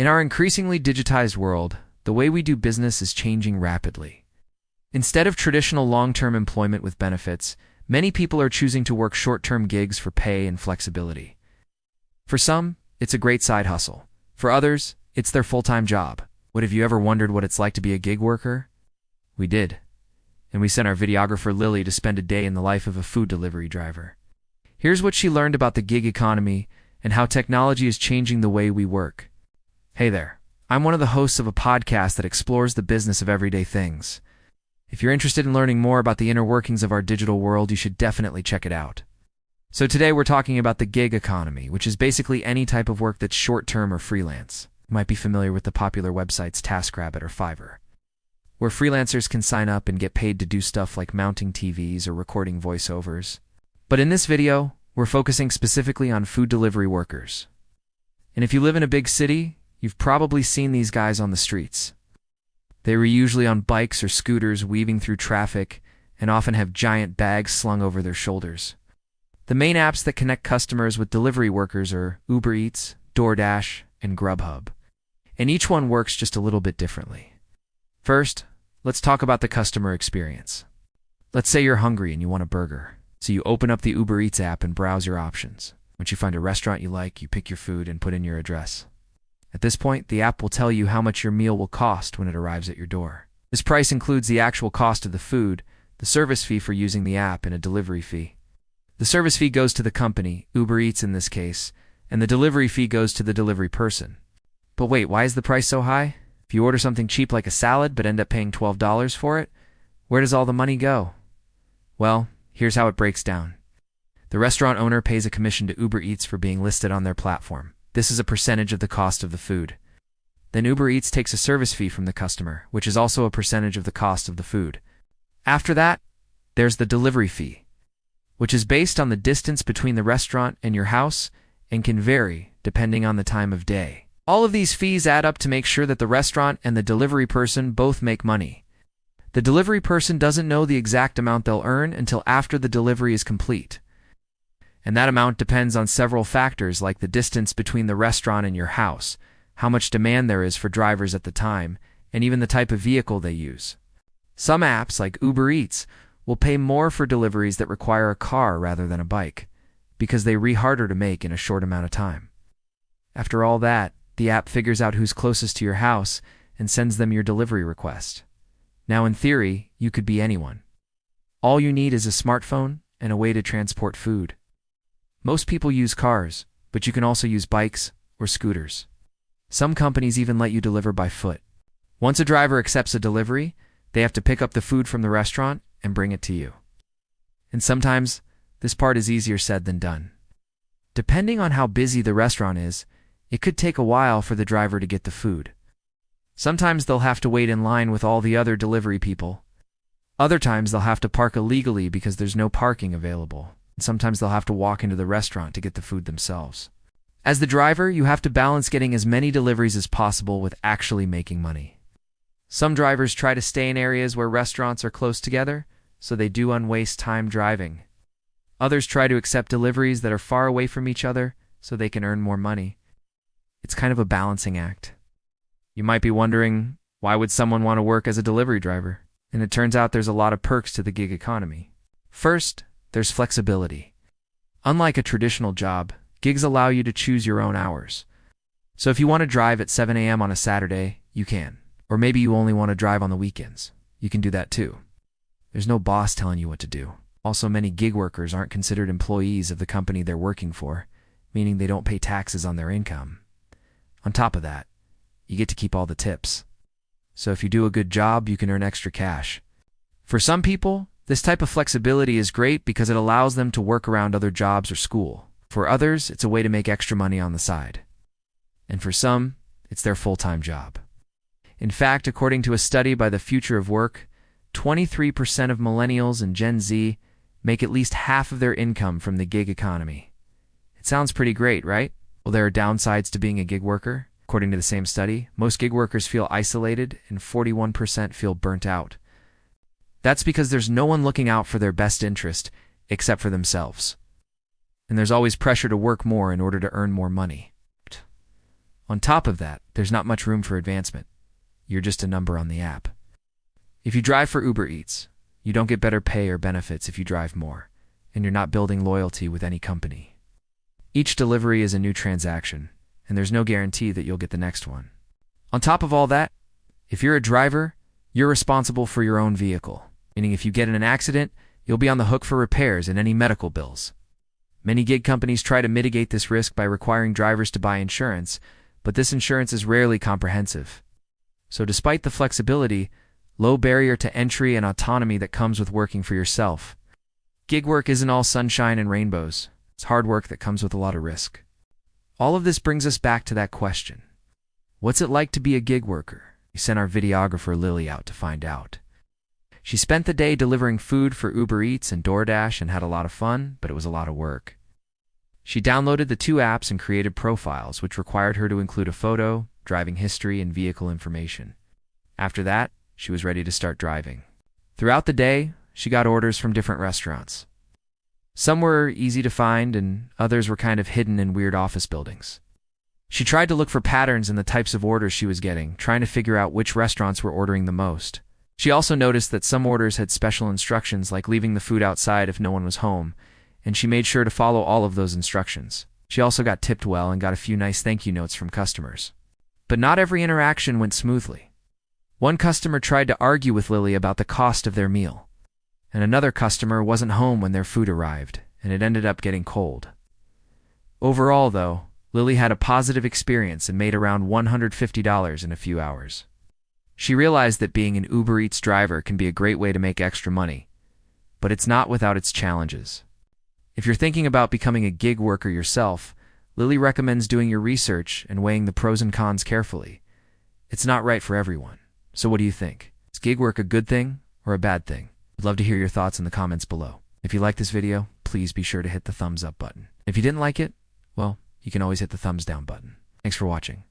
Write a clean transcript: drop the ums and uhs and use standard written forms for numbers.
In our increasingly digitized world, the way we do business is changing rapidly. Instead of traditional long-term employment with benefits, many people are choosing to work short-term gigs for pay and flexibility. For some, it's a great side hustle. For others, it's their full-time job. Have you ever wondered what it's like to be a gig worker? We did. And we sent our videographer Lily to spend a day in the life of a food delivery driver. Here's what she learned about the gig economy and how technology is changing the way we work. Hey there, I'm one of the hosts of a podcast that explores the business of everyday things. If you're interested in learning more about the inner workings of our digital world, you should definitely check it out. So today we're talking about the gig economy, which is basically any type of work that's short-term or freelance. You might be familiar with the popular websites TaskRabbit or Fiverr, where freelancers can sign up and get paid to do stuff like mounting TVs or recording voiceovers. But in this video, we're focusing specifically on food delivery workers. And if you live in a big city, you've probably seen these guys on the streets. They were usually on bikes or scooters weaving through traffic and often have giant bags slung over their shoulders. The main apps that connect customers with delivery workers are Uber Eats, DoorDash, and Grubhub. And each one works just a little bit differently. First, let's talk about the customer experience. Let's say you're hungry and you want a burger. So you open up the Uber Eats app and browse your options. Once you find a restaurant you like, you pick your food and put in your address. At this point, the app will tell you how much your meal will cost when it arrives at your door. This price includes the actual cost of the food, the service fee for using the app, and a delivery fee. The service fee goes to the company, Uber Eats in this case, and the delivery fee goes to the delivery person. But wait, why is the price so high? If you order something cheap like a salad but end up paying $12 for it, where does all the money go? Well, here's how it breaks down. The restaurant owner pays a commission to Uber Eats for being listed on their platform. This is a percentage of the cost of the food. Then Uber Eats takes a service fee from the customer, which is also a percentage of the cost of the food. After that, there's the delivery fee, which is based on the distance between the restaurant and your house and can vary depending on the time of day. All of these fees add up to make sure that the restaurant and the delivery person both make money. The delivery person doesn't know the exact amount they'll earn until after the delivery is complete. And that amount depends on several factors like the distance between the restaurant and your house, how much demand there is for drivers at the time, and even the type of vehicle they use. Some apps, like Uber Eats, will pay more for deliveries that require a car rather than a bike, because they're harder to make in a short amount of time. After all that, the app figures out who's closest to your house and sends them your delivery request. Now, in theory, you could be anyone. All you need is a smartphone and a way to transport food. Most people use cars, but you can also use bikes or scooters. Some companies even let you deliver by foot. Once a driver accepts a delivery, they have to pick up the food from the restaurant and bring it to you. And sometimes, this part is easier said than done. Depending on how busy the restaurant is, it could take a while for the driver to get the food. Sometimes they'll have to wait in line with all the other delivery people. Other times they'll have to park illegally because there's no parking available. And sometimes they'll have to walk into the restaurant to get the food themselves. As the driver, you have to balance getting as many deliveries as possible with actually making money. Some drivers try to stay in areas where restaurants are close together, so they do waste time driving. Others try to accept deliveries that are far away from each other so they can earn more money. It's kind of a balancing act. You might be wondering, why would someone want to work as a delivery driver? And it turns out there's a lot of perks to the gig economy. First, there's flexibility. Unlike a traditional job, gigs allow you to choose your own hours. So if you want to drive at 7 a.m. on a Saturday, you can. Or maybe you only want to drive on the weekends. You can do that too. There's no boss telling you what to do. Also, many gig workers aren't considered employees of the company they're working for, meaning they don't pay taxes on their income. On top of that, you get to keep all the tips. So if you do a good job, you can earn extra cash. For some people, this type of flexibility is great because it allows them to work around other jobs or school. For others, it's a way to make extra money on the side. And for some, it's their full-time job. In fact, according to a study by the Future of Work, 23% of millennials and Gen Z make at least half of their income from the gig economy. It sounds pretty great, right? Well, there are downsides to being a gig worker. According to the same study, most gig workers feel isolated and 41% feel burnt out. That's because there's no one looking out for their best interest except for themselves. And there's always pressure to work more in order to earn more money. On top of that, there's not much room for advancement. You're just a number on the app. If you drive for Uber Eats, you don't get better pay or benefits if you drive more, and you're not building loyalty with any company. Each delivery is a new transaction, and there's no guarantee that you'll get the next one. On top of all that, if you're a driver, you're responsible for your own vehicle, meaning if you get in an accident, you'll be on the hook for repairs and any medical bills. Many gig companies try to mitigate this risk by requiring drivers to buy insurance, but this insurance is rarely comprehensive. So despite the flexibility, low barrier to entry and autonomy that comes with working for yourself, gig work isn't all sunshine and rainbows. It's hard work that comes with a lot of risk. All of this brings us back to that question. What's it like to be a gig worker? We sent our videographer Lily out to find out. She spent the day delivering food for Uber Eats and DoorDash and had a lot of fun, but it was a lot of work. She downloaded the two apps and created profiles, which required her to include a photo, driving history, and vehicle information. After that, she was ready to start driving. Throughout the day, she got orders from different restaurants. Some were easy to find, and others were kind of hidden in weird office buildings. She tried to look for patterns in the types of orders she was getting, trying to figure out which restaurants were ordering the most. She also noticed that some orders had special instructions like leaving the food outside if no one was home, and she made sure to follow all of those instructions. She also got tipped well and got a few nice thank you notes from customers. But not every interaction went smoothly. One customer tried to argue with Lily about the cost of their meal, and another customer wasn't home when their food arrived, and it ended up getting cold. Overall, though, Lily had a positive experience and made around $150 in a few hours. She realized that being an Uber Eats driver can be a great way to make extra money, but it's not without its challenges. If you're thinking about becoming a gig worker yourself, Lily recommends doing your research and weighing the pros and cons carefully. It's not right for everyone. So what do you think? Is gig work a good thing or a bad thing? I'd love to hear your thoughts in the comments below. If you like this video, please be sure to hit the thumbs up button. If you didn't like it, well, you can always hit the thumbs down button. Thanks for watching.